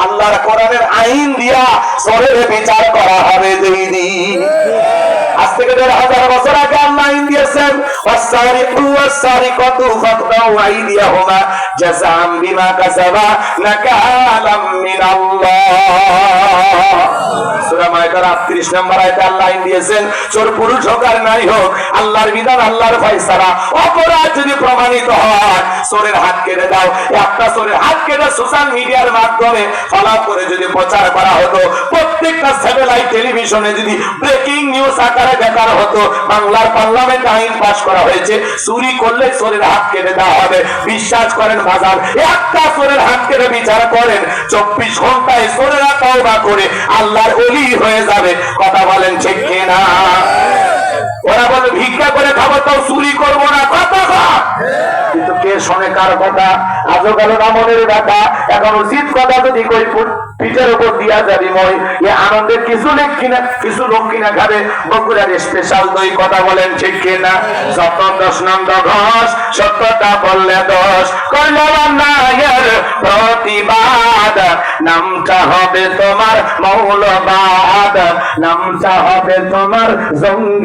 আল্লাহর কোরআনের আইন দিয়া চোরের বিচার করা হবে দুই দিন। আজ থেকে ১৫০০ বছর আগে আল্লাহ আইন দিয়েছেন, ওয়াসারিকু ওয়াসারিকাতু ফাকতাউ আইদিয়াহুমা জাযাআম বিমা কাসাবা নাকালাম মিনাল্লাহ। সূরা মায়েদার ৩৮ নম্বর আয়াতে আল্লাহ আইন দিয়েছেন, চোর পুরুষ হোক আর নারী হোক, আল্লাহর বিধান, আল্লাহর ফয়সালা। অপরাধ যদি প্রমাণিত হয়, চোরের হাত কেটে দাও। একটা চোরের হাত কেটে সোশ্যাল মিডিয়ার মাধ্যমে ফলো করে যদি প্রচার করা হতো, প্রত্যেকটা স্যাটেলাইট টেলিভিশনে যদি ব্রেকিং নিউজ আকারে দেখানো হতো, বাংলার পার্লামেন্ট আইন পাস করা হয়েছে, চুরি করলে চোরের হাত কেটে দেওয়া হবে। বিশ্বাস করেন বাজার, একটা চোরের হাত কেটে বিচার করেন, ২৪ ঘন্টায় চোরেরা তওবা করে আল্লাহর ওলি হয়ে যাবে। কথা বলেন ঠিক কিনা? ওরা বলে ভিক্ষা করে খাবো, তাও চুরি করবো না। কথা কিন্তু কে শোনে কার কথা? আজও গেল না মনের ব্যথা। এখন উচিত কথা যদি কই পিঠের উপর দিয়া যাবি মই, এ আনন্দের কিছু লোক কিনা, কিছু লোক কিনা খাবে বগুড়ার স্পেশাল দই। কথা বলেন ঠিক কিনা? যত দশ নন্দ ঘোষ, সত্যটা বললে দোষ, করলে অন্যায়ের প্রতিবাদ, নামটা হবে তোমার মৌলবাদ, নামটা হবে তোমার জঙ্গি।